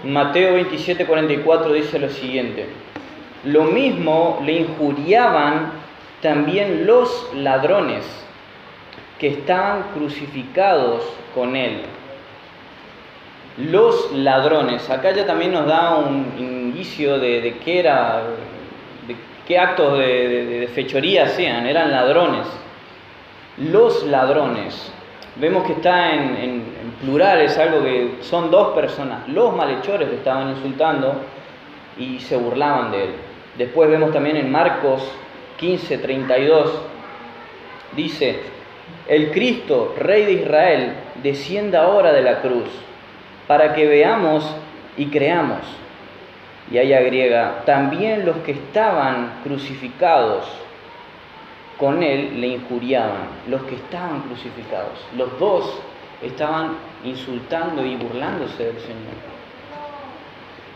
Mateo 27:44 dice lo siguiente: lo mismo le injuriaban también los ladrones que estaban crucificados con él. Los ladrones, acá ya también nos da un indicio de qué era, de qué actos de fechoría hacían, eran ladrones. Los ladrones, vemos que está en plural, es algo que son dos personas. Los malhechores le estaban insultando y se burlaban de él. Después vemos también en Marcos 15:32, dice: el Cristo, Rey de Israel, descienda ahora de la cruz, para que veamos y creamos. Y ahí agrega: también los que estaban crucificados con él le injuriaban. Los que estaban crucificados, los dos estaban insultando y burlándose del Señor.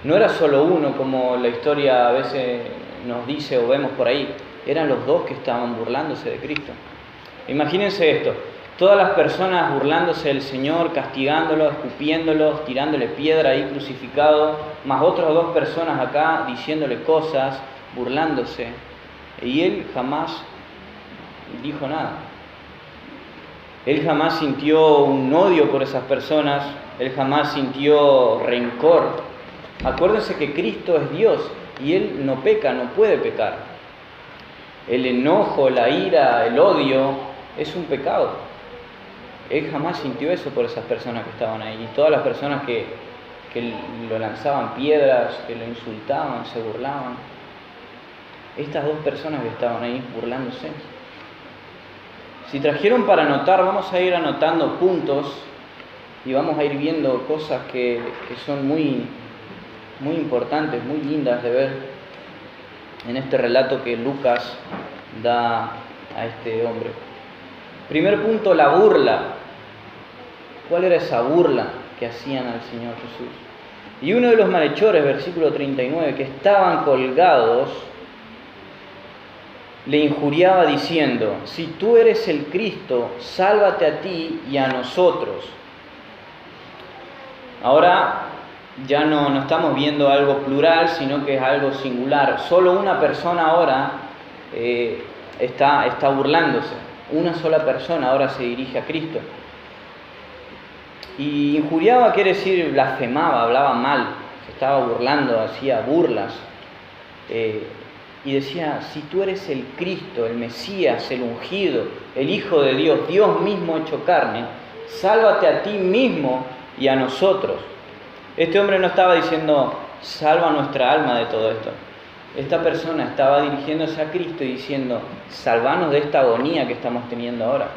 No era solo uno, como la historia a veces nos dice o vemos por ahí. Eran los dos que estaban burlándose de Cristo. Imagínense esto: todas las personas burlándose del Señor, castigándolo, escupiéndolo, tirándole piedra ahí crucificado, más otras dos personas acá diciéndole cosas, burlándose. Y él jamás dijo nada. Él jamás sintió un odio por esas personas, él jamás sintió rencor. Acuérdense que Cristo es Dios y él no peca, no puede pecar. El enojo, la ira, el odio es un pecado. Él jamás sintió eso por esas personas que estaban ahí. Y todas las personas que lo lanzaban piedras, que lo insultaban, se burlaban. Estas dos personas que estaban ahí burlándose. Si trajeron para anotar, vamos a ir anotando puntos y vamos a ir viendo cosas que son muy importantes, muy lindas de ver en este relato que Lucas da a este hombre. Primer punto, la burla. ¿Cuál era esa burla que hacían al Señor Jesús? Y uno de los malhechores, versículo 39, que estaban colgados, le injuriaba diciendo: si tú eres el Cristo, sálvate a ti y a nosotros. Ahora ya no estamos viendo algo plural, sino que es algo singular. Solo una persona ahora está burlándose. Una sola persona ahora se dirige a Cristo. Y injuriaba quiere decir blasfemaba, hablaba mal, se estaba burlando, hacía burlas. Y decía: si tú eres el Cristo, el Mesías, el ungido, el Hijo de Dios, Dios mismo hecho carne, sálvate a ti mismo y a nosotros. Este hombre no estaba diciendo: salva nuestra alma de todo esto. Esta persona estaba dirigiéndose a Cristo y diciendo: salvanos de esta agonía que estamos teniendo ahora,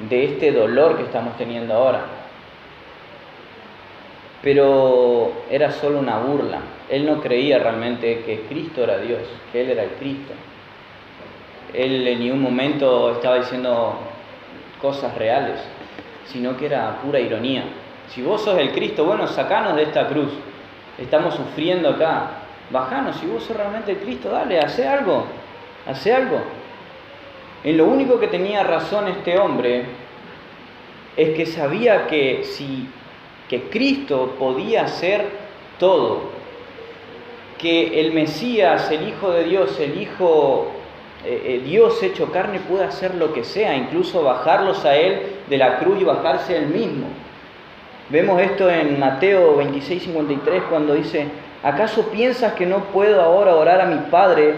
de este dolor que estamos teniendo ahora. Pero era solo una burla. Él no creía realmente que Cristo era Dios, que Él era el Cristo. Él en ningún momento estaba diciendo cosas reales, sino que era pura ironía. Si vos sos el Cristo, bueno, sacanos de esta cruz. Estamos sufriendo acá. Bajanos, si vos sos realmente el Cristo, dale, hace algo. Hace algo. En lo único que tenía razón este hombre es que sabía que Cristo podía hacer todo. Que el Mesías, el Hijo de Dios, el Hijo Dios hecho carne puede hacer lo que sea, incluso bajarlos a Él de la cruz y bajarse Él mismo. Vemos esto en Mateo 26:53 cuando dice: ¿acaso piensas que no puedo ahora orar a mi Padre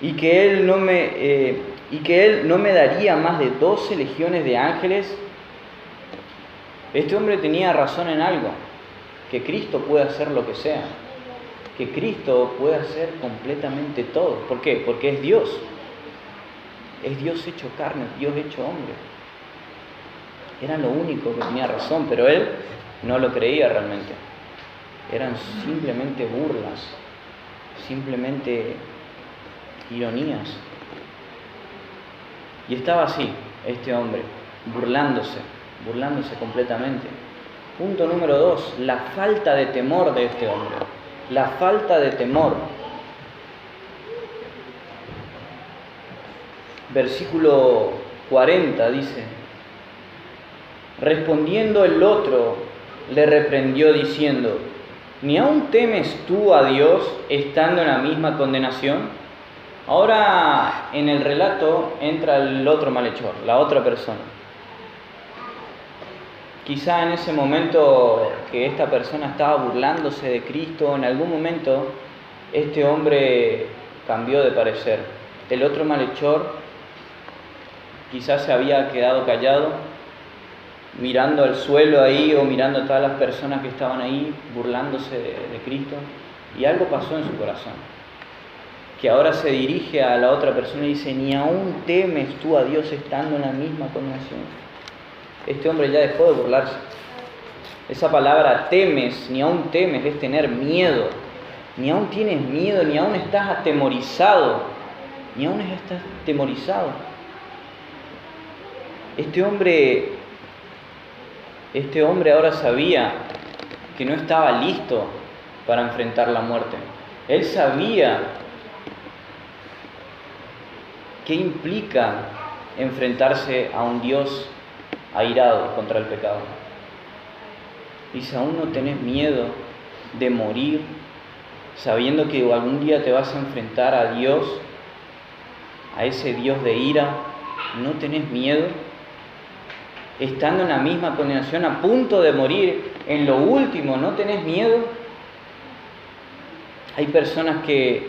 y que Él no me daría más de 12 legiones de ángeles? Este hombre tenía razón en algo, que Cristo puede hacer lo que sea, que Cristo puede hacer completamente todo. ¿Por qué? Porque es Dios hecho carne, Dios hecho hombre. Era lo único que tenía razón, pero él no lo creía realmente. Eran simplemente burlas, simplemente ironías. Y estaba así, este hombre, burlándose completamente. Punto número 2, la falta de temor de este hombre. La falta de temor. Versículo 40 dice: respondiendo el otro, le reprendió diciendo: ¿Ni aún temes tú a Dios estando en la misma condenación? Ahora en el relato entra el otro malhechor, la otra persona. Quizá en ese momento que esta persona estaba burlándose de Cristo, en algún momento este hombre cambió de parecer. El otro malhechor quizás se había quedado callado, mirando al suelo ahí o mirando a todas las personas que estaban ahí burlándose de Cristo, y algo pasó en su corazón, que ahora se dirige a la otra persona y dice: ¿ni aún temes tú a Dios estando en la misma condenación? Este hombre ya dejó de burlarse. Esa palabra temes, ni aún temes, es tener miedo. Ni aún tienes miedo, ni aún estás atemorizado, ni aún estás atemorizado. Este hombre ahora sabía que no estaba listo para enfrentar la muerte. Él sabía qué implica enfrentarse a un Dios airado contra el pecado. Dice: ¿aún no tenés miedo de morir sabiendo que algún día te vas a enfrentar a Dios, a ese Dios de ira? ¿No tenés miedo? Estando en la misma condenación, a punto de morir, en lo último, ¿no tenés miedo? Hay personas que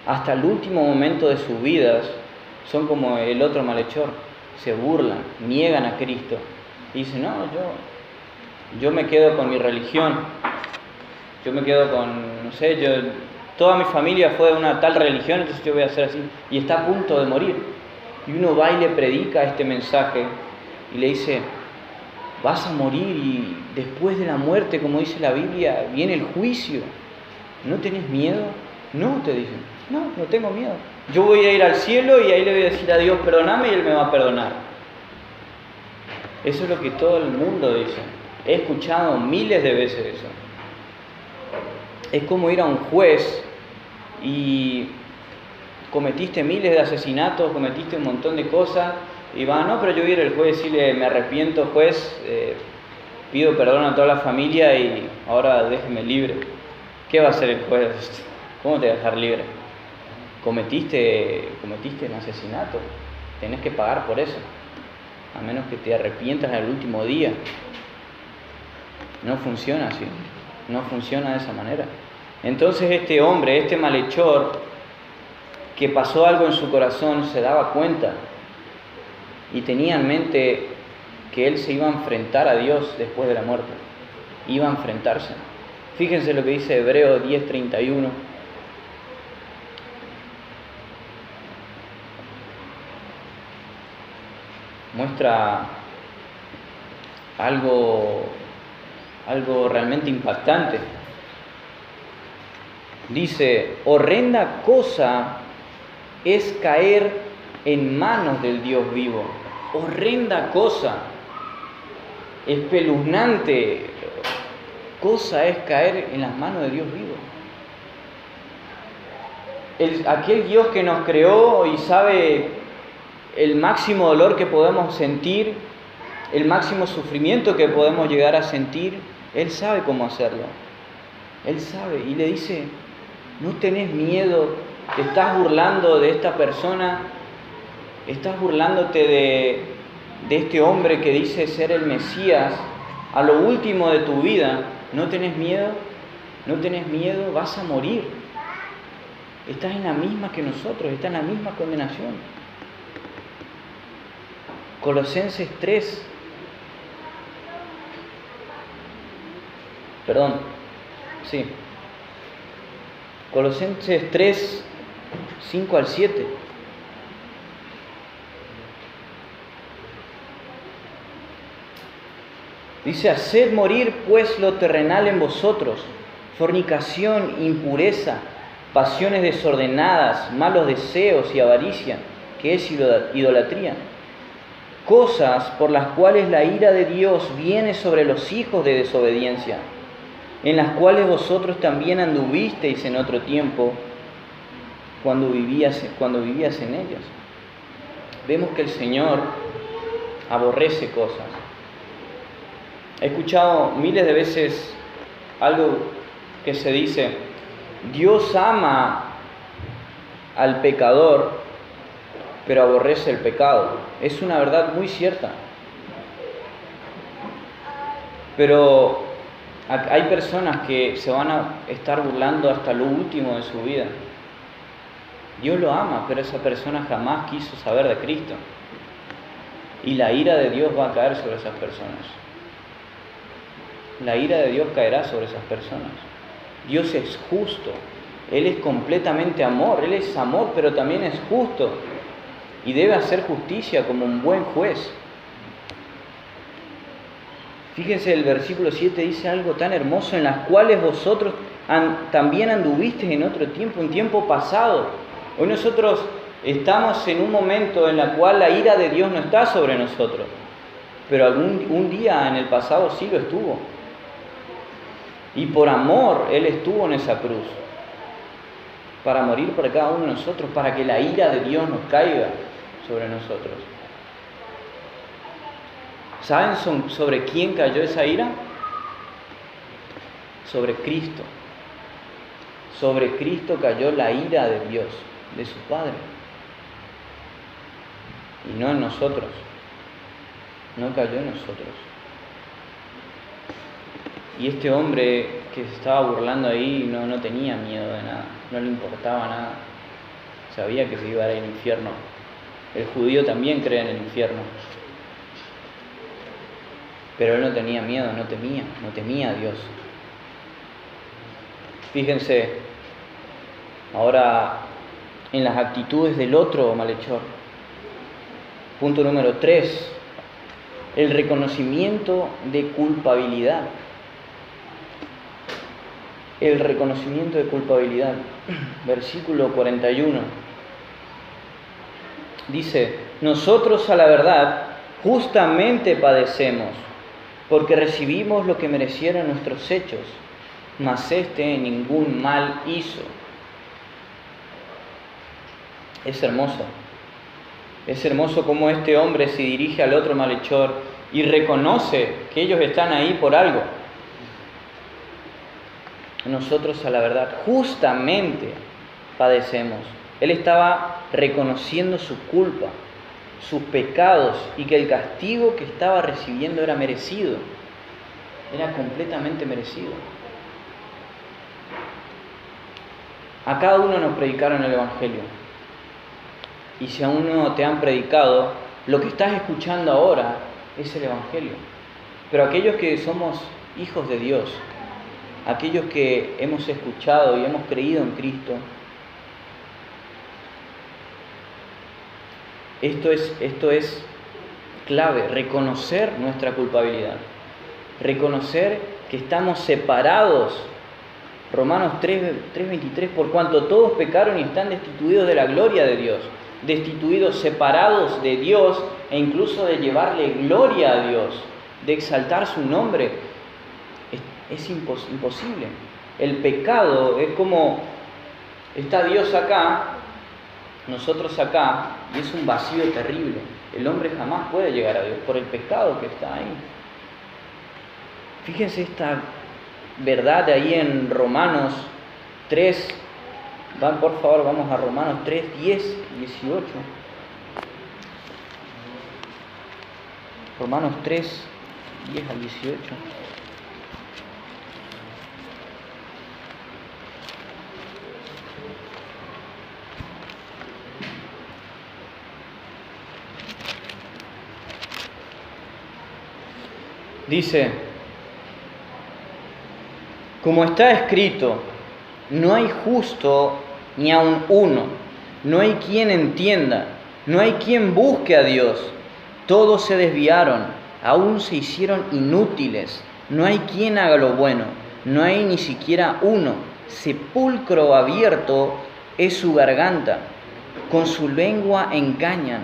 hasta el último momento de sus vidas son como el otro malhechor, se burlan, niegan a Cristo y dicen: no, yo me quedo con mi religión, yo me quedo con, no sé, toda mi familia fue de una tal religión, entonces yo voy a ser así, y está a punto de morir. Y uno va y le predica este mensaje y le dice: vas a morir y después de la muerte, como dice la Biblia, viene el juicio. ¿No tenés miedo? No, te dicen. No tengo miedo. Yo voy a ir al cielo y ahí le voy a decir a Dios: perdóname, y Él me va a perdonar. Eso es lo que todo el mundo dice. He escuchado miles de veces eso. Es como ir a un juez y cometiste miles de asesinatos, cometiste un montón de cosas, y va: no, pero yo voy a ir al juez y decirle: me arrepiento, juez, pido perdón a toda la familia y ahora déjeme libre. ¿Qué va a hacer el juez? ¿Cómo te va a dejar libre? Cometiste un asesinato, tenés que pagar por eso, a menos que te arrepientas en el último día. No funciona así, no funciona de esa manera. Entonces este hombre, este malhechor, que pasó algo en su corazón, se daba cuenta y tenía en mente que él se iba a enfrentar a Dios después de la muerte. Iba a enfrentarse. Fíjense lo que dice Hebreos 10:31. Muestra algo realmente impactante. Dice: horrenda cosa es caer en manos del Dios vivo. Horrenda cosa, espeluznante cosa es caer en las manos de Dios vivo. Aquel Dios que nos creó y sabe el máximo dolor que podemos sentir, el máximo sufrimiento que podemos llegar a sentir, Él sabe cómo hacerlo. Él sabe, y le dice: no tenés miedo, te estás burlando de esta persona, estás burlándote de este hombre que dice ser el Mesías a lo último de tu vida. ¿No tenés miedo? ¿No tenés miedo? Vas a morir. Estás en la misma que nosotros, estás en la misma condenación. Colosenses 3. Colosenses 3, 5 al 7. Dice: haced morir pues lo terrenal en vosotros: fornicación, impureza, pasiones desordenadas, malos deseos y avaricia, que es idolatría. Cosas por las cuales la ira de Dios viene sobre los hijos de desobediencia, en las cuales vosotros también anduvisteis en otro tiempo, cuando vivías en ellas. Vemos que el Señor aborrece cosas. He escuchado miles de veces algo que se dice, Dios ama al pecador, pero aborrece el pecado. Es una verdad muy cierta. Pero hay personas que se van a estar burlando hasta lo último de su vida. Dios lo ama, pero esa persona jamás quiso saber de Cristo. Y la ira de Dios va a caer sobre esas personas. La ira de Dios caerá sobre esas personas. Dios es justo. Él es completamente amor. Él es amor, pero también es justo. Y debe hacer justicia como un buen juez. Fíjense, el versículo 7 dice algo tan hermoso: en las cuales vosotros también anduvisteis en otro tiempo, un tiempo pasado. Hoy nosotros estamos en un momento en el cual la ira de Dios no está sobre nosotros, pero un día en el pasado sí lo estuvo. Y por amor Él estuvo en esa cruz, para morir por cada uno de nosotros, para que la ira de Dios nos caiga sobre nosotros. ¿Saben sobre quién cayó esa ira? Sobre Cristo. Sobre Cristo cayó la ira de Dios, de su Padre. Y no en nosotros. No cayó en nosotros. Y este hombre que se estaba burlando ahí no tenía miedo de nada. No le importaba nada. Sabía que se iba a ir al infierno. El judío también cree en el infierno. Pero él no tenía miedo, no temía a Dios. Fíjense ahora en las actitudes del otro malhechor. Punto número 3, el reconocimiento de culpabilidad. El reconocimiento de culpabilidad. Versículo 41. Dice, nosotros a la verdad justamente padecemos, porque recibimos lo que merecieron nuestros hechos, mas éste ningún mal hizo. Es hermoso. Es hermoso cómo este hombre se dirige al otro malhechor y reconoce que ellos están ahí por algo. Nosotros a la verdad justamente padecemos. Él estaba reconociendo su culpa, sus pecados, y que el castigo que estaba recibiendo era merecido, era completamente merecido. A cada uno nos predicaron el Evangelio, y si aún no te han predicado, lo que estás escuchando ahora es el Evangelio. Pero aquellos que somos hijos de Dios, aquellos que hemos escuchado y hemos creído en Cristo, esto es clave, reconocer nuestra culpabilidad, reconocer que estamos separados. Romanos 3:23, por cuanto todos pecaron y están destituidos de la gloria de Dios, destituidos, separados de Dios, e incluso de llevarle gloria a Dios, de exaltar su nombre, es imposible. El pecado es como, está Dios acá, nosotros acá, y es un vacío terrible. El hombre jamás puede llegar a Dios por el pecado que está ahí. Fíjense esta verdad de ahí en Romanos 3. Por favor, vamos a Romanos 3, 10, 18. Romanos 3, 10 al 18. Dice, como está escrito, no hay justo ni aun uno, no hay quien entienda, no hay quien busque a Dios. Todos se desviaron, aún se hicieron inútiles, no hay quien haga lo bueno, no hay ni siquiera uno. Sepulcro abierto es su garganta, con su lengua engañan,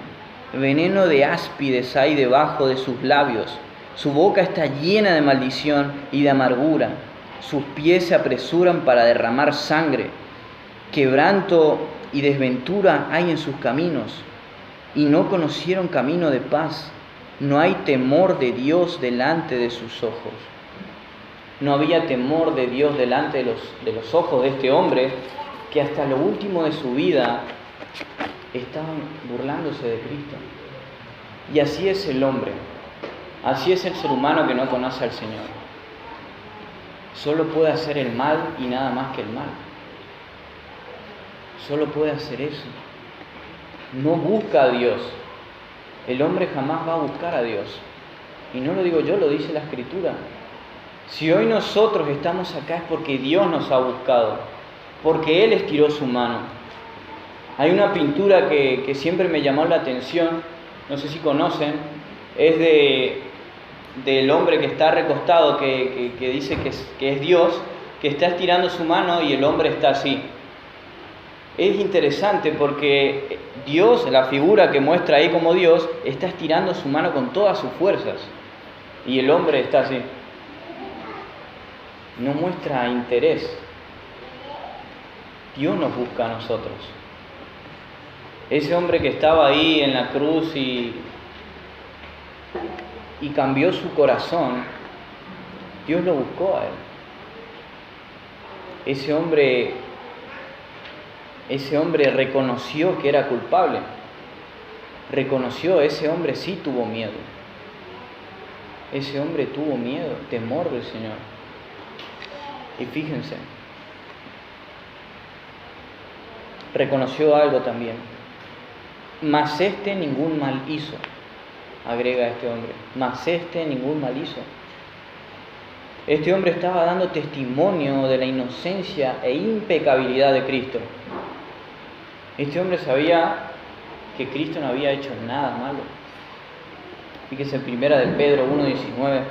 veneno de áspides hay debajo de sus labios. Su boca está llena de maldición y de amargura. Sus pies se apresuran para derramar sangre. Quebranto y desventura hay en sus caminos, y no conocieron camino de paz. No hay temor de Dios delante de sus ojos. No había temor de Dios delante de los ojos de este hombre, que hasta lo último de su vida estaban burlándose de Cristo. Y así es el hombre, así es el ser humano que no conoce al Señor. Solo puede hacer el mal y nada más que el mal. Solo puede hacer eso. No busca a Dios. El hombre jamás va a buscar a Dios. Y no lo digo yo, lo dice la Escritura. Si hoy nosotros estamos acá es porque Dios nos ha buscado, porque Él estiró su mano. Hay una pintura que siempre me llamó la atención, no sé si conocen, es del hombre que está recostado, que dice que es Dios, que está estirando su mano y el hombre está así. Es interesante porque Dios, la figura que muestra ahí como Dios, está estirando su mano con todas sus fuerzas y el hombre está así. No muestra interés. Dios nos busca a nosotros. Ese hombre que estaba ahí en la cruz y cambió su corazón, Dios lo buscó a él. Ese hombre reconoció que era culpable. Ese hombre sí tuvo miedo. Ese hombre tuvo miedo, temor del Señor. Y fíjense, reconoció algo también. Mas este ningún mal hizo, agrega este hombre. Mas este ningún mal hizo. Este hombre estaba dando testimonio de la inocencia e impecabilidad de Cristo. Este hombre sabía que Cristo no había hecho nada malo. Fíjese en 1 de Pedro 1:19.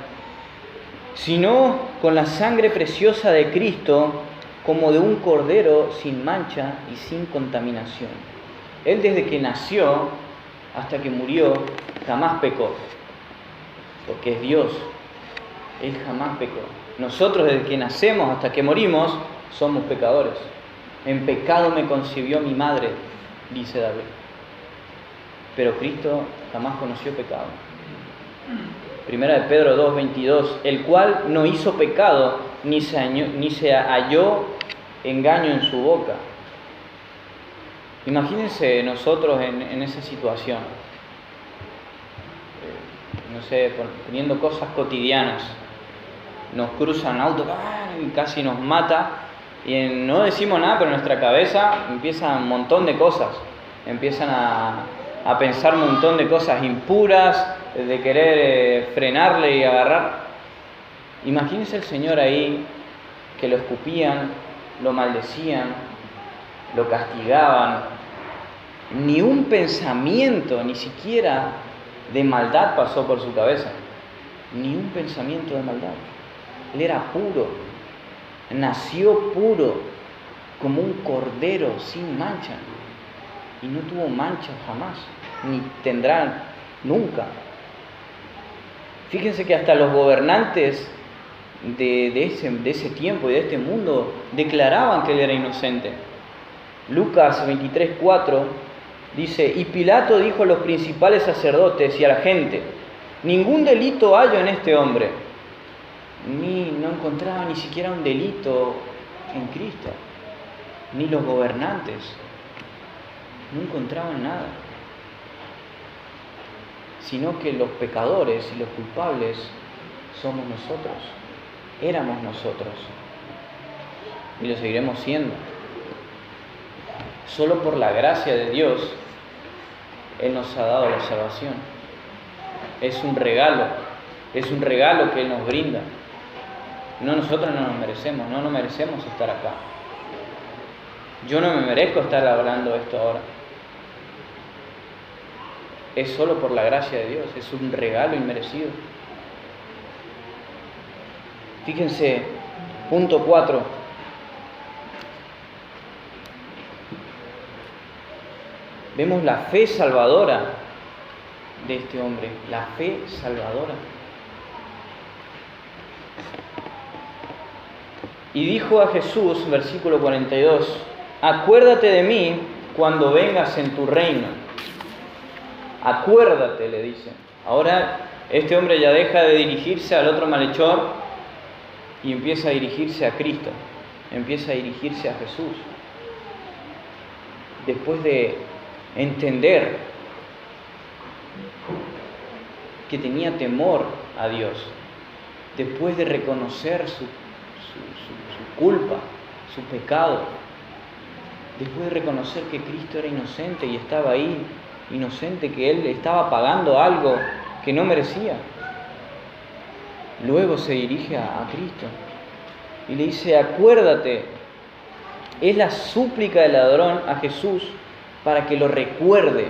Sino con la sangre preciosa de Cristo, como de un cordero sin mancha y sin contaminación. Él desde que nació hasta que murió jamás pecó, porque es Dios. Él jamás pecó. Nosotros desde que nacemos hasta que morimos somos pecadores. En pecado me concibió mi madre, dice David. Pero Cristo jamás conoció pecado. 1 de Pedro 2:22, el cual no hizo pecado, ni se halló engaño en su boca. Imagínense nosotros en esa situación. No sé, teniendo cosas cotidianas. Nos cruzan autos y casi nos mata. Y no decimos nada, pero en nuestra cabeza empiezan un montón de cosas. Empiezan a pensar un montón de cosas impuras, de querer frenarle y agarrar. Imagínense el Señor ahí, que lo escupían, lo maldecían, lo castigaban. Ni un pensamiento, ni siquiera de maldad pasó por su cabeza. Ni un pensamiento de maldad. Él era puro, nació puro, como un cordero sin mancha. Y no tuvo mancha jamás, ni tendrá nunca. Fíjense que hasta los gobernantes de ese tiempo y de este mundo declaraban que él era inocente. Lucas 23:4 dice: y Pilato dijo a los principales sacerdotes y a la gente: ningún delito hallo en este hombre. No encontraba ni siquiera un delito en Cristo, ni los gobernantes. No encontraban nada, sino que los pecadores y los culpables somos nosotros, éramos nosotros, y lo seguiremos siendo. Solo por la gracia de Dios, Él nos ha dado la salvación. Es un regalo que Él nos brinda. Nosotros no nos merecemos estar acá. Yo no me merezco estar hablando esto ahora. Es solo por la gracia de Dios, es un regalo inmerecido. Fíjense, punto 4. Vemos la fe salvadora de este hombre, la fe salvadora. Y dijo a Jesús, versículo 42, acuérdate de mí cuando vengas en tu reino. Acuérdate, le dice. Ahora este hombre ya deja de dirigirse al otro malhechor y empieza a dirigirse a Cristo, empieza a dirigirse a Jesús. Después de entender que tenía temor a Dios, después de reconocer su culpa, su pecado, después de reconocer que Cristo era inocente y estaba ahí, inocente, que Él estaba pagando algo que no merecía, luego se dirige a Cristo y le dice: acuérdate. Es la súplica del ladrón a Jesús para que lo recuerde,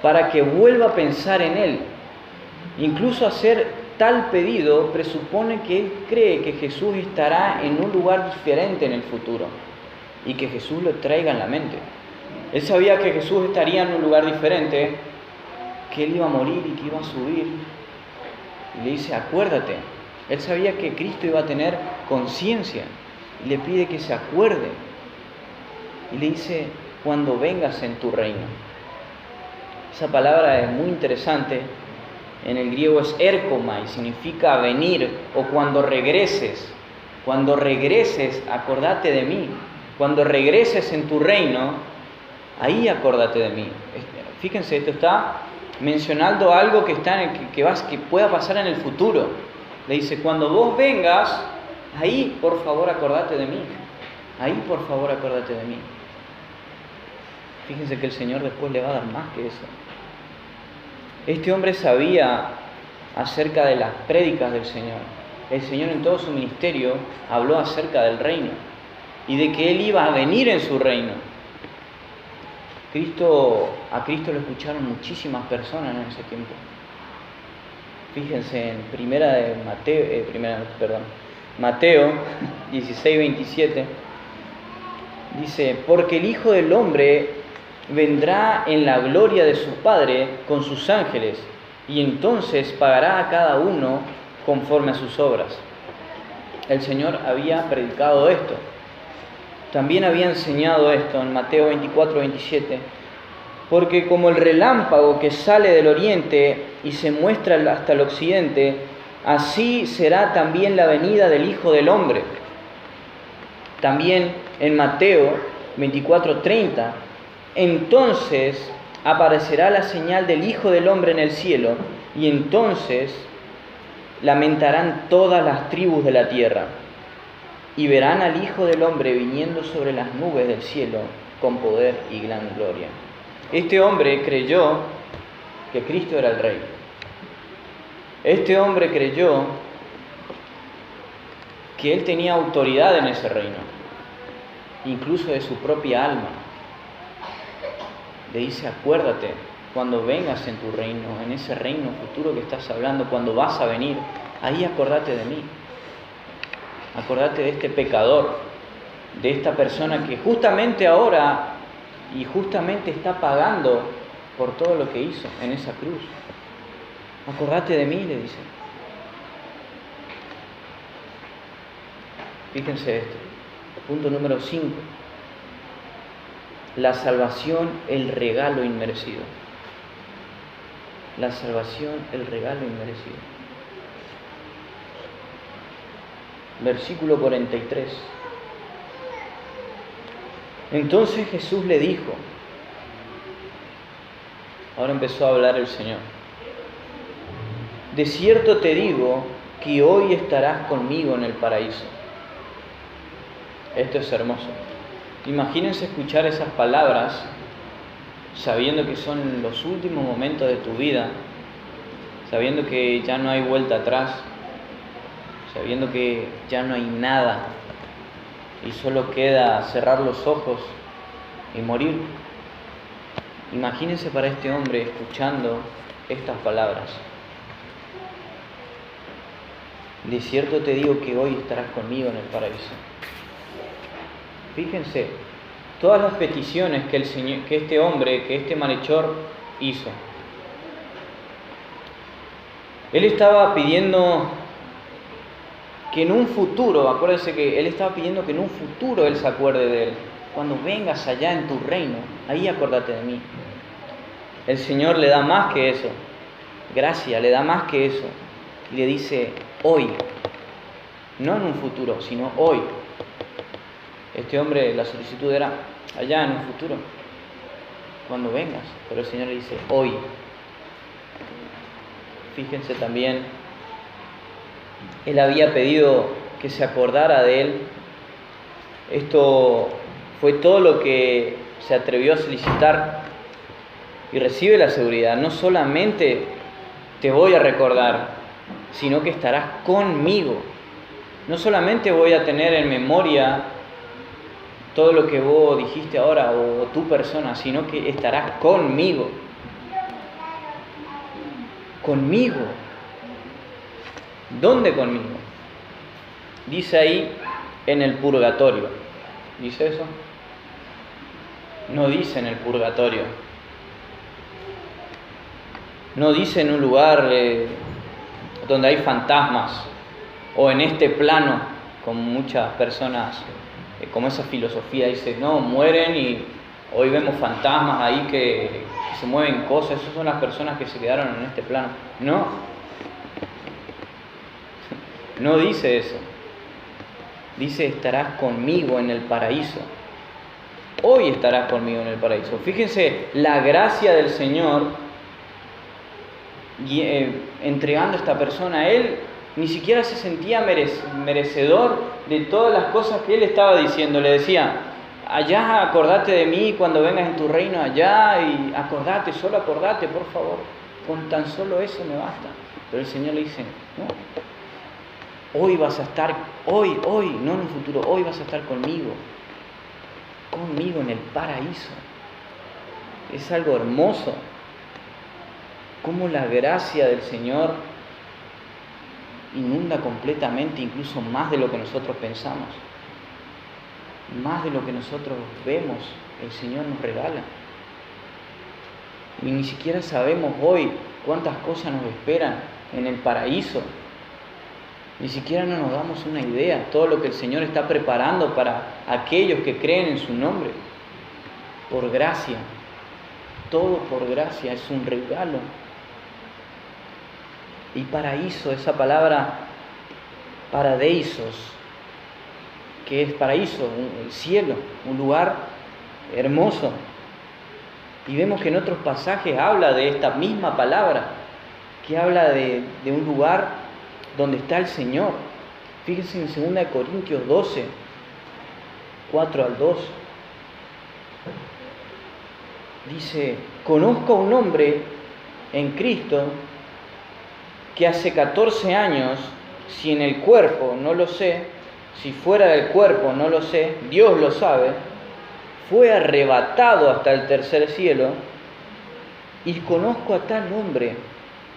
para que vuelva a pensar en Él. Incluso hacer tal pedido presupone que él cree que Jesús estará en un lugar diferente en el futuro y que Jesús lo traiga en la mente. Él sabía que Jesús estaría en un lugar diferente, que Él iba a morir y que iba a subir. Y le dice: acuérdate. Él sabía que Cristo iba a tener conciencia y le pide que se acuerde. Y le dice: cuando vengas en tu reino. Esa palabra es muy interesante. En el griego es erkomai, significa venir, o cuando regreses. Cuando regreses, acordate de mí. Cuando regreses en tu reino, ahí acordate de mí. Fíjense, esto está mencionando algo que pueda pasar en el futuro. Le dice: cuando vos vengas, ahí por favor acordate de mí. Ahí por favor acordate de mí. Fíjense que el Señor después le va a dar más que eso. Este hombre sabía acerca de las prédicas del Señor. El Señor en todo su ministerio habló acerca del reino y de que Él iba a venir en su reino. A Cristo lo escucharon muchísimas personas en ese tiempo. Fíjense en Mateo 16:27, dice: porque el Hijo del Hombre vendrá en la gloria de su Padre con sus ángeles, y entonces pagará a cada uno conforme a sus obras. El Señor había predicado esto. También había enseñado esto en Mateo 24:27. Porque como el relámpago que sale del oriente y se muestra hasta el occidente, así será también la venida del Hijo del Hombre. También en Mateo 24:30, entonces aparecerá la señal del Hijo del Hombre en el cielo, y entonces lamentarán todas las tribus de la tierra, y verán al Hijo del Hombre viniendo sobre las nubes del cielo con poder y gran gloria. Este hombre creyó que Cristo era el Rey. Este hombre creyó que Él tenía autoridad en ese reino, incluso de su propia alma. Le dice: acuérdate, cuando vengas en tu reino, en ese reino futuro que estás hablando, cuando vas a venir, ahí acordate de mí. Acordate de este pecador, de esta persona que justamente ahora y justamente está pagando por todo lo que hizo en esa cruz. Acordate de mí, le dice. Fíjense esto. Punto número 5. La salvación, el regalo inmerecido. La salvación, el regalo inmerecido. Versículo 43. Entonces Jesús le dijo, ahora empezó a hablar el Señor: de cierto te digo que hoy estarás conmigo en el paraíso. Esto es hermoso. Imagínense escuchar esas palabras sabiendo que son los últimos momentos de tu vida, sabiendo que ya no hay vuelta atrás, sabiendo que ya no hay nada y solo queda cerrar los ojos y morir. Imagínense para este hombre escuchando estas palabras: de cierto te digo que hoy estarás conmigo en el paraíso. Fíjense, todas las peticiones que este malhechor hizo. Él estaba pidiendo que en un futuro, acuérdense que Él estaba pidiendo que en un futuro Él se acuerde de Él. Cuando vengas allá en tu reino, ahí acordate de mí. El Señor le da más que eso. Gracia, le da más que eso. Y le dice: hoy no en un futuro, sino hoy. Este hombre, la solicitud era allá en un futuro, cuando vengas, pero el Señor le dice hoy. Fíjense también, él había pedido que se acordara de él. Esto fue todo lo que se atrevió a solicitar y recibe la seguridad. No solamente te voy a recordar, sino que estarás conmigo. No solamente voy a tener en memoria todo lo que vos dijiste ahora o tu persona, sino que estarás conmigo. Conmigo. ¿Dónde conmigo? Dice ahí en el purgatorio. ¿Dice eso? No dice en el purgatorio. No dice en un lugar donde hay fantasmas o en este plano, como muchas personas, como esa filosofía dice, no, mueren y hoy vemos fantasmas ahí que se mueven cosas, esas son las personas que se quedaron en este plano. No, no dice eso. Dice, estarás conmigo en el paraíso. Hoy estarás conmigo en el paraíso. Fíjense la gracia del Señor entregando a esta persona. Él ni siquiera se sentía merecedor de todas las cosas que él estaba diciendo. Le decía, allá acordate de mí cuando vengas en tu reino allá, y acordate, solo acordate, por favor. Con tan solo eso me basta. Pero el Señor le dice, no, hoy vas a estar, hoy, no en un futuro, hoy vas a estar conmigo en el paraíso. Es algo hermoso. Cómo la gracia del Señor inunda completamente, incluso más de lo que nosotros pensamos, más de lo que nosotros vemos, el Señor nos regala. Y ni siquiera sabemos hoy cuántas cosas nos esperan en el paraíso. Ni siquiera nos damos una idea, todo lo que el Señor está preparando para aquellos que creen en su nombre. Por gracia, todo por gracia, es un regalo. Y paraíso, esa palabra paradeisos, que es paraíso, el cielo, un lugar hermoso. Y vemos que en otros pasajes habla de esta misma palabra, que habla de un lugar donde está el Señor. Fíjense en 2 Corintios 12, 4 al 2. Dice, conozco a un hombre en Cristo que hace 14 años, si en el cuerpo no lo sé, si fuera del cuerpo no lo sé, Dios lo sabe, fue arrebatado hasta el tercer cielo, y conozco a tal hombre,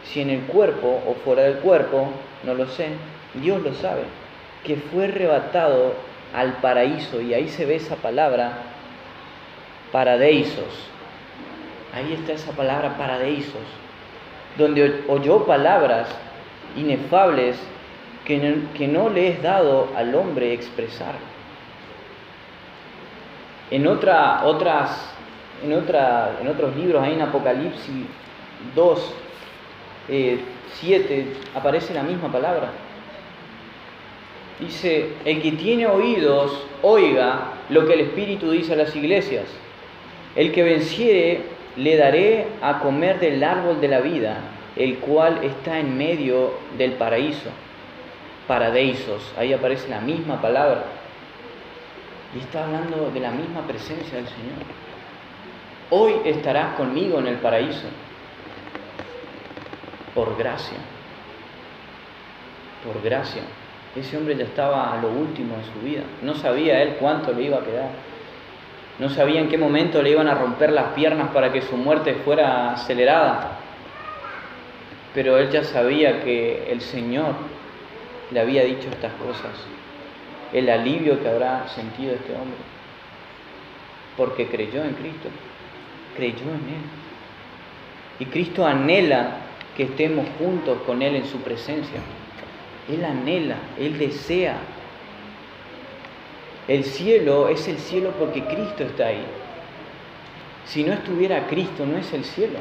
si en el cuerpo o fuera del cuerpo, no lo sé, Dios lo sabe, que fue arrebatado al paraíso. Y ahí se ve esa palabra, paradeisos. Ahí está esa palabra, paradeisos, donde oyó palabras inefables que no le es dado al hombre expresar. En otros libros, ahí en Apocalipsis 2, 7, aparece la misma palabra. Dice, el que tiene oídos, oiga lo que el Espíritu dice a las iglesias. El que venciere, le daré a comer del árbol de la vida, el cual está en medio del paraíso. Paradeisos, ahí aparece la misma palabra. Y está hablando de la misma presencia del Señor. Hoy estarás conmigo en el paraíso. Por gracia. Por gracia. Ese hombre ya estaba a lo último de su vida. No sabía él cuánto le iba a quedar. No sabía en qué momento le iban a romper las piernas para que su muerte fuera acelerada. Pero él ya sabía que el Señor le había dicho estas cosas. El alivio que habrá sentido este hombre. Porque creyó en Cristo. Creyó en Él. Y Cristo anhela que estemos juntos con Él en su presencia. Él anhela, Él desea. El cielo es el cielo porque Cristo está ahí. Si no estuviera Cristo, no es el cielo.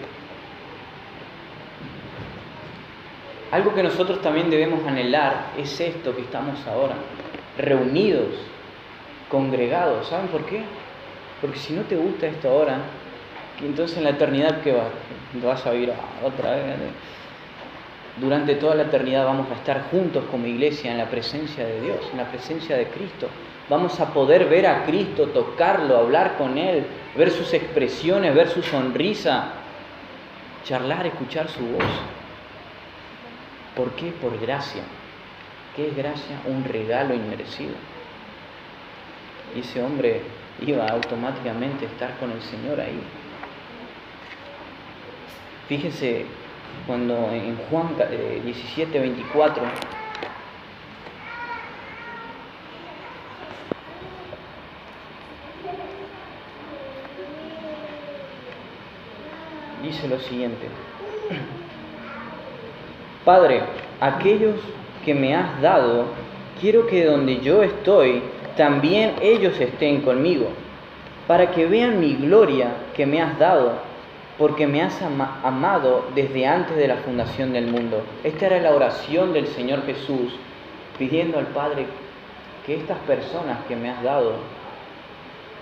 Algo que nosotros también debemos anhelar es esto que estamos ahora, reunidos, congregados. ¿Saben por qué? Porque si no te gusta esto ahora, entonces en la eternidad, ¿qué vas a vivir otra vez? Durante toda la eternidad vamos a estar juntos como iglesia en la presencia de Dios, en la presencia de Cristo. Vamos a poder ver a Cristo, tocarlo, hablar con Él, ver sus expresiones, ver su sonrisa, charlar, escuchar su voz. ¿Por qué? Por gracia. ¿Qué es gracia? Un regalo inmerecido. Y ese hombre iba automáticamente a estar con el Señor ahí. Fíjense cuando en Juan 17:24 dice lo siguiente: Padre, aquellos que me has dado, quiero que donde yo estoy, también ellos estén conmigo, para que vean mi gloria que me has dado, porque me has amado desde antes de la fundación del mundo. Esta era la oración del Señor Jesús, pidiendo al Padre que estas personas que me has dado,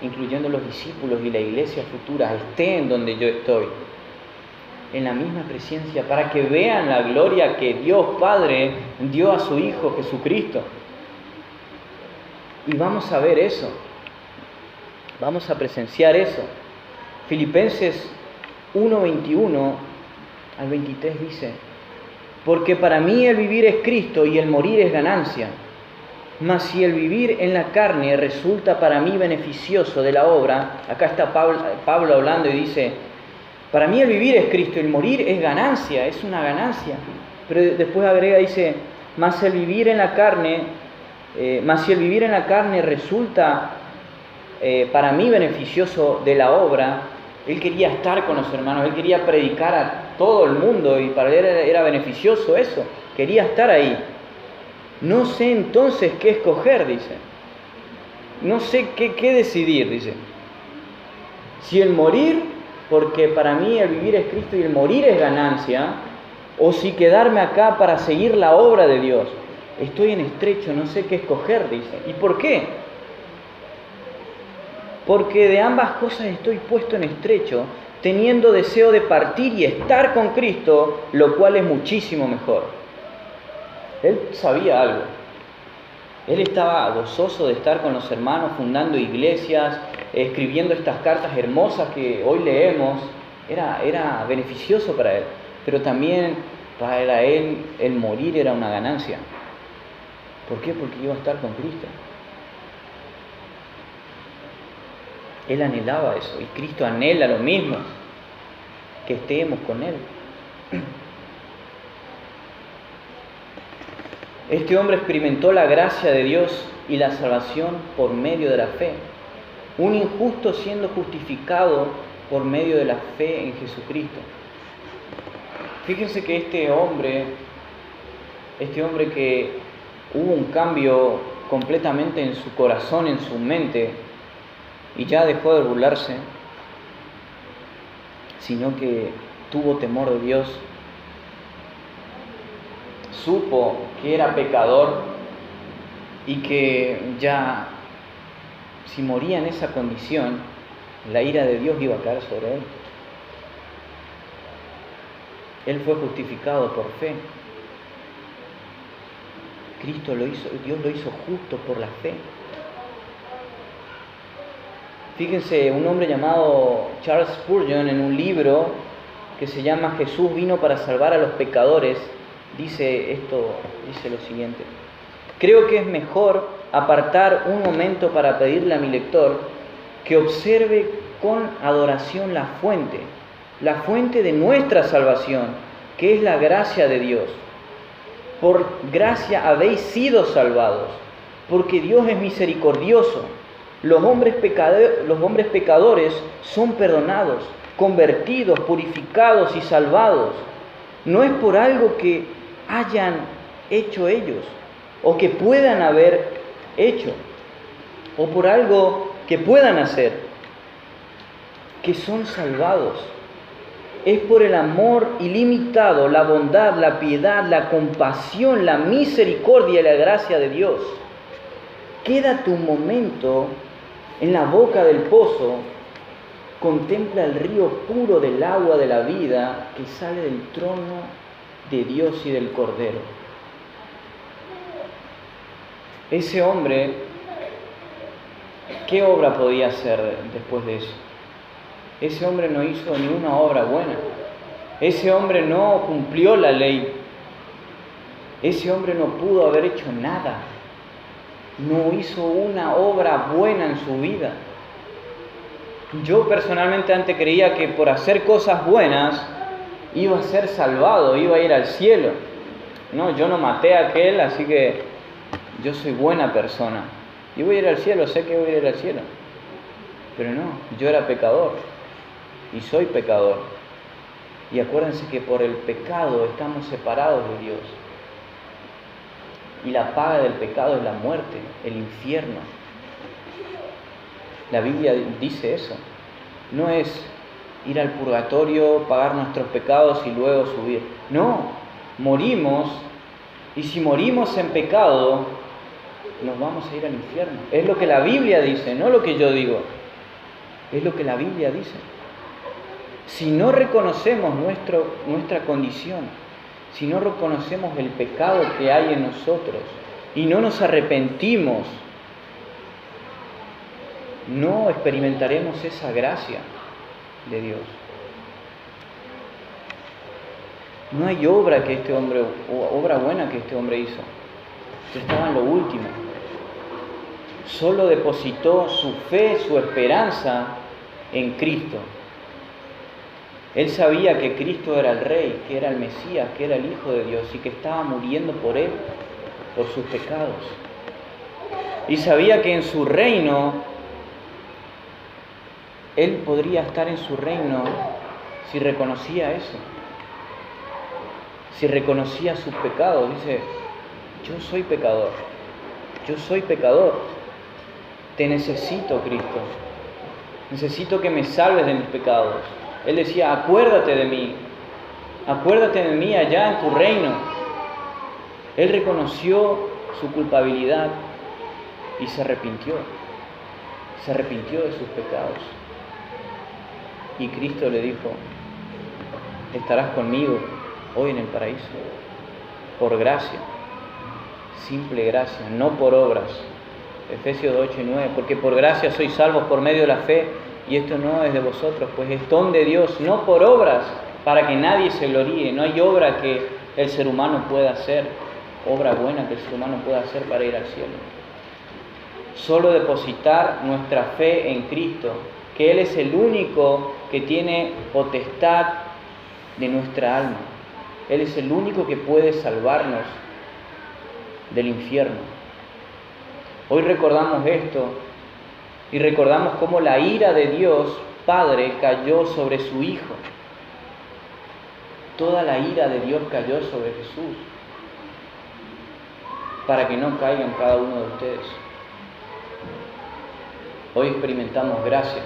incluyendo los discípulos y la iglesia futura, estén donde yo estoy, en la misma presencia, para que vean la gloria que Dios Padre dio a su Hijo Jesucristo. Y vamos a ver eso, vamos a presenciar eso. Filipenses 1:21 al 23 dice: porque para mí el vivir es Cristo y el morir es ganancia. Mas si el vivir en la carne resulta para mí beneficioso de la obra, acá está Pablo hablando y dice: para mí el vivir es Cristo y el morir es ganancia, es una ganancia. Pero después agrega, dice: mas si el vivir en la carne resulta para mí beneficioso de la obra. Él quería estar con los hermanos, él quería predicar a todo el mundo y para él era beneficioso eso, quería estar ahí. No sé entonces qué escoger, dice. No sé qué decidir, dice. Si el morir, porque para mí el vivir es Cristo y el morir es ganancia, o si quedarme acá para seguir la obra de Dios. Estoy en estrecho, no sé qué escoger, dice. ¿Y por qué? Porque de ambas cosas estoy puesto en estrecho, teniendo deseo de partir y estar con Cristo, lo cual es muchísimo mejor. Él sabía algo. Él estaba gozoso de estar con los hermanos, fundando iglesias, escribiendo estas cartas hermosas que hoy leemos. Era beneficioso para él, pero también para él el morir era una ganancia. ¿Por qué? Porque iba a estar con Cristo. Él anhelaba eso, y Cristo anhela lo mismo, que estemos con Él. Este hombre experimentó la gracia de Dios y la salvación por medio de la fe. Un injusto siendo justificado por medio de la fe en Jesucristo. Fíjense que este hombre que hubo un cambio completamente en su corazón, en su mente, y ya dejó de burlarse, sino que tuvo temor de Dios, supo que era pecador y que ya si moría en esa condición, la ira de Dios iba a caer sobre él. Él fue justificado por fe. Cristo lo hizo, Dios lo hizo justo por la fe. Fíjense, un hombre llamado Charles Spurgeon, en un libro que se llama Jesús vino para salvar a los pecadores, dice lo siguiente: creo que es mejor apartar un momento para pedirle a mi lector que observe con adoración la fuente de nuestra salvación, que es la gracia de Dios. Por gracia habéis sido salvados, porque Dios es misericordioso. Los hombres pecadores son perdonados, convertidos, purificados y salvados. No es por algo que hayan hecho ellos, o que puedan haber hecho, o por algo que puedan hacer, que son salvados. es por el amor ilimitado, la bondad, la piedad, la compasión, la misericordia y la gracia de Dios. Quédate un momento en la boca del pozo, contempla el río puro del agua de la vida que sale del trono de Dios y del Cordero. Ese hombre, ¿qué obra podía hacer después de eso? Ese hombre no hizo ni una obra buena. Ese hombre no cumplió la ley. Ese hombre no pudo haber hecho nada. No hizo una obra buena en su vida. Yo personalmente antes creía que por hacer cosas buenas iba a ser salvado, iba a ir al cielo. No, yo no maté a aquel, así que yo soy buena persona. Y voy a ir al cielo, sé que voy a ir al cielo. Pero no, yo era pecador. Y soy pecador. Y acuérdense que por el pecado estamos separados de Dios. Y la paga del pecado es la muerte, el infierno. La Biblia dice eso. No es ir al purgatorio, pagar nuestros pecados y luego subir. No, morimos. Y si morimos en pecado, nos vamos a ir al infierno. Es lo que la Biblia dice, no lo que yo digo. Es lo que la Biblia dice. Si no reconocemos nuestra condición, si no reconocemos el pecado que hay en nosotros y no nos arrepentimos, no experimentaremos esa gracia de Dios. No hay obra buena que este hombre hizo. Estaba en lo último. Solo depositó su fe, su esperanza en Cristo. Él sabía que Cristo era el Rey, que era el Mesías, que era el Hijo de Dios y que estaba muriendo por él, por sus pecados. Y sabía que en su reino, él podría estar en su reino si reconocía eso. Si reconocía sus pecados. Dice, yo soy pecador. Yo soy pecador. Te necesito, Cristo. Necesito que me salves de mis pecados. Él decía, acuérdate de mí allá en tu reino. Él reconoció su culpabilidad y se arrepintió de sus pecados. Y Cristo le dijo, estarás conmigo hoy en el paraíso, por gracia, simple gracia, no por obras. Efesios 8 y 9, porque por gracia sois salvos por medio de la fe, y esto no es de vosotros, pues es don de Dios, no por obras, para que nadie se gloríe. No hay obra que el ser humano pueda hacer, obra buena que el ser humano pueda hacer para ir al cielo. Solo depositar nuestra fe en Cristo, que Él es el único que tiene potestad de nuestra alma. Él es el único que puede salvarnos del infierno. Hoy recordamos esto y recordamos cómo la ira de Dios Padre cayó sobre su Hijo. Toda la ira de Dios cayó sobre Jesús para que no caiga en cada uno de ustedes. Hoy experimentamos gracia.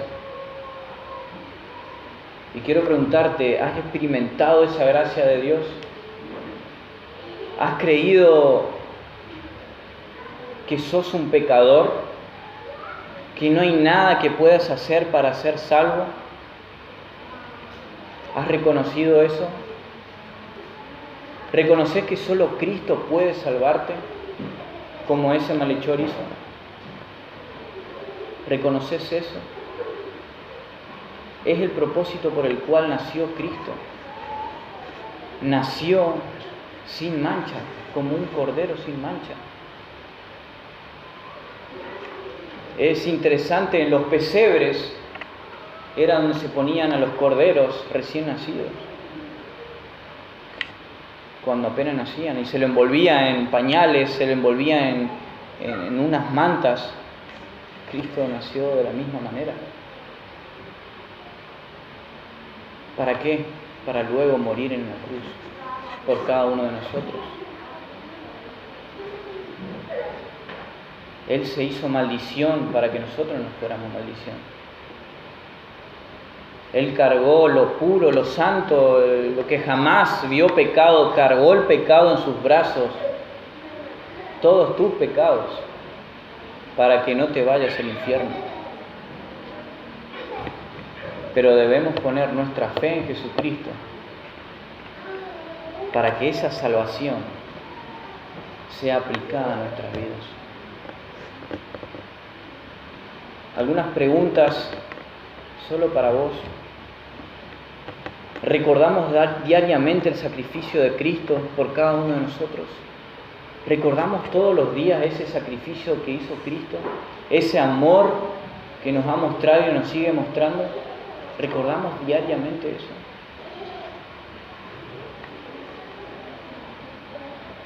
Y quiero preguntarte, ¿has experimentado esa gracia de Dios? ¿Has creído que sos un pecador? ¿Que no hay nada que puedas hacer para ser salvo? ¿Has reconocido eso? ¿Reconoces que solo Cristo puede salvarte? Como ese malhechor hizo. ¿Reconoces eso? Es el propósito por el cual nació Cristo. Nació sin mancha, como un cordero sin mancha. Es interesante, en los pesebres era donde se ponían a los corderos recién nacidos, cuando apenas nacían, y se lo envolvía en pañales, se lo envolvía en unas mantas. Cristo nació de la misma manera. ¿Para qué? Para luego morir en la cruz por cada uno de nosotros. Él se hizo maldición para que nosotros no fuéramos maldición. Él cargó lo puro, lo santo, lo que jamás vio pecado, cargó el pecado en sus brazos, todos tus pecados, para que no te vayas al infierno. Pero debemos poner nuestra fe en Jesucristo para que esa salvación sea aplicada a nuestras vidas. Algunas preguntas solo para vos. ¿Recordamos diariamente el sacrificio de Cristo por cada uno de nosotros? ¿Recordamos todos los días ese sacrificio que hizo Cristo? ¿Ese amor que nos ha mostrado y nos sigue mostrando? ¿Recordamos diariamente eso?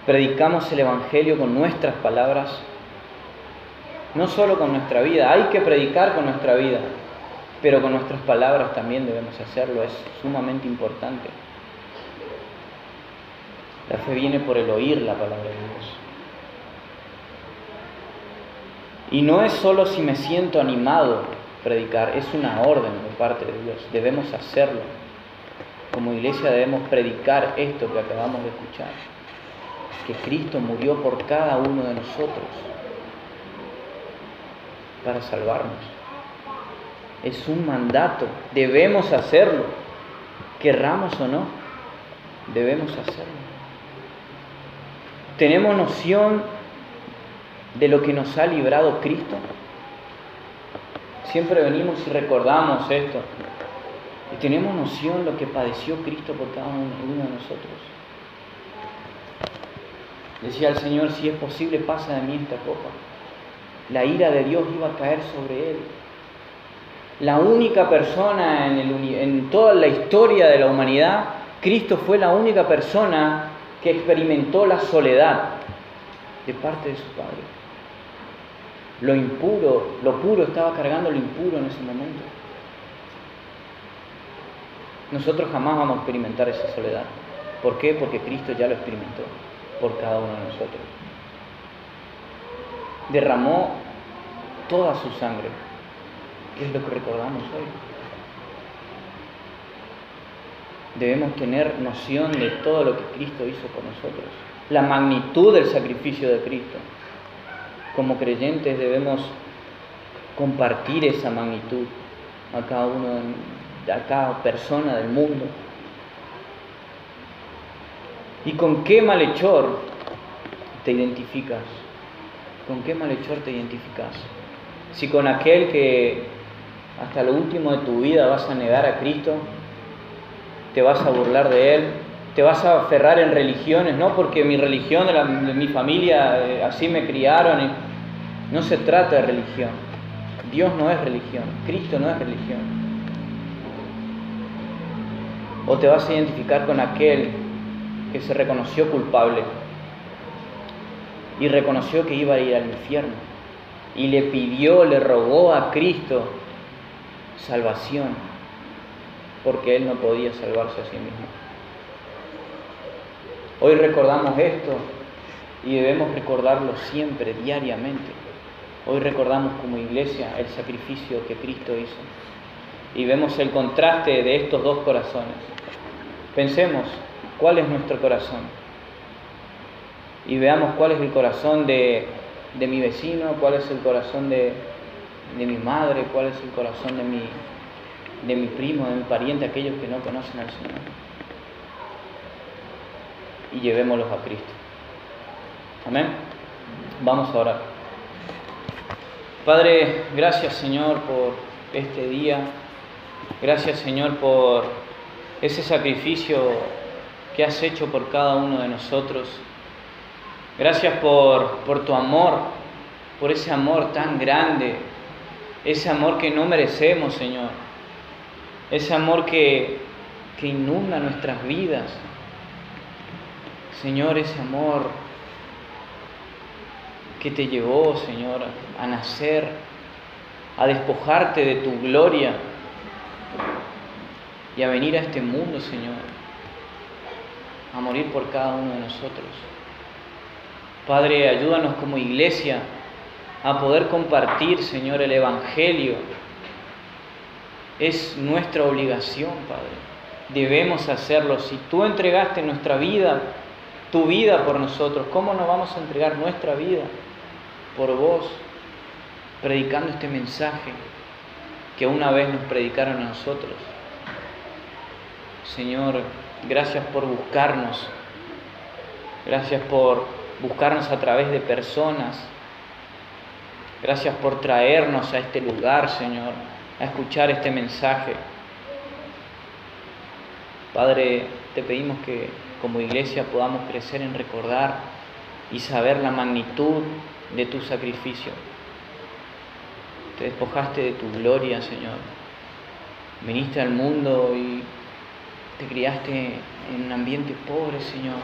¿Predicamos el Evangelio con nuestras palabras? No solo con nuestra vida, hay que predicar con nuestra vida, pero con nuestras palabras también debemos hacerlo, es sumamente importante. La fe viene por el oír la palabra de Dios. Y no es solo si me siento animado predicar, es una orden de parte de Dios, debemos hacerlo. Como iglesia debemos predicar esto que acabamos de escuchar, que Cristo murió por cada uno de nosotros para salvarnos. Es un mandato, debemos hacerlo, querramos o no, debemos hacerlo. ¿Tenemos noción de lo que nos ha librado Cristo? Siempre venimos y recordamos esto. Y tenemos noción de lo que padeció Cristo por cada uno de nosotros. Decía el Señor, si es posible, pasa de mí esta copa. La ira de Dios iba a caer sobre Él. La única persona en toda la historia de la humanidad, Cristo fue la única persona que experimentó la soledad de parte de su Padre. Lo impuro, lo puro estaba cargando lo impuro en ese momento. Nosotros jamás vamos a experimentar esa soledad. ¿Por qué? Porque Cristo ya lo experimentó por cada uno de nosotros. Derramó toda su sangre. ¿Qué es lo que recordamos hoy? Debemos tener noción de todo lo que Cristo hizo por nosotros, la magnitud del sacrificio de Cristo. Como creyentes debemos compartir esa magnitud a cada persona del mundo. ¿Y con qué malhechor te identificas? ¿Con qué malhechor te identificas? Si con aquel que hasta lo último de tu vida vas a negar a Cristo, te vas a burlar de Él, te vas a aferrar en religiones, no porque mi religión, de mi familia, así me criaron. No se trata de religión. Dios no es religión, Cristo no es religión. O te vas a identificar con aquel que se reconoció culpable y reconoció que iba a ir al infierno y le rogó a Cristo salvación porque él no podía salvarse a sí mismo. Hoy recordamos esto y debemos recordarlo siempre, diariamente. Hoy recordamos como iglesia el sacrificio que Cristo hizo y vemos el contraste de estos dos corazones. Pensemos cuál es nuestro corazón y veamos cuál es el corazón de mi vecino, cuál es el corazón de mi madre, cuál es el corazón de mi primo, de mi pariente, aquellos que no conocen al Señor. Y llevémoslos a Cristo. Amén. Vamos a orar. Padre, gracias Señor por este día. Gracias Señor por ese sacrificio que has hecho por cada uno de nosotros. Gracias por tu amor, por ese amor tan grande, ese amor que no merecemos, Señor. Ese amor que inunda nuestras vidas. Señor, ese amor que te llevó, Señor, a nacer, a despojarte de tu gloria y a venir a este mundo, Señor, a morir por cada uno de nosotros. Padre, ayúdanos como iglesia a poder compartir, Señor, el Evangelio Es nuestra obligación, Padre. Debemos hacerlo. Si tú entregaste nuestra vida, tu vida por nosotros, ¿cómo no vamos a entregar nuestra vida por vos? Predicando este mensaje que una vez nos predicaron a nosotros. Señor, gracias por buscarnos. Gracias por buscarnos a través de personas. Gracias por traernos a este lugar, Señor, a escuchar este mensaje. Padre, te pedimos que como iglesia podamos crecer en recordar y saber la magnitud de tu sacrificio. Te despojaste de tu gloria, Señor. Viniste al mundo y te criaste en un ambiente pobre, Señor.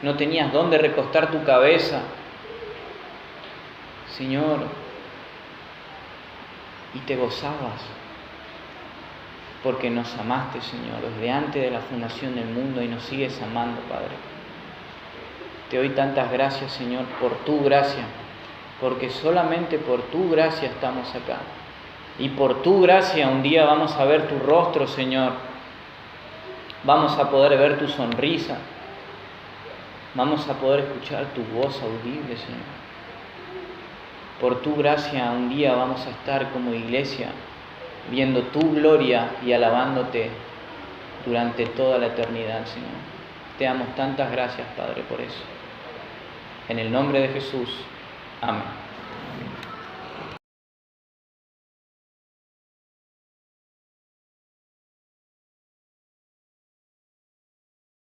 No tenías dónde recostar tu cabeza, Señor, y te gozabas porque nos amaste, Señor, desde antes de la fundación del mundo y nos sigues amando, Padre. Te doy tantas gracias, Señor, por tu gracia, porque solamente por tu gracia estamos acá. Y por tu gracia un día vamos a ver tu rostro, Señor. Vamos a poder ver tu sonrisa. Vamos a poder escuchar tu voz audible, Señor. Por tu gracia un día vamos a estar como iglesia viendo tu gloria y alabándote durante toda la eternidad, Señor. Te damos tantas gracias, Padre, por eso. En el nombre de Jesús. Amén.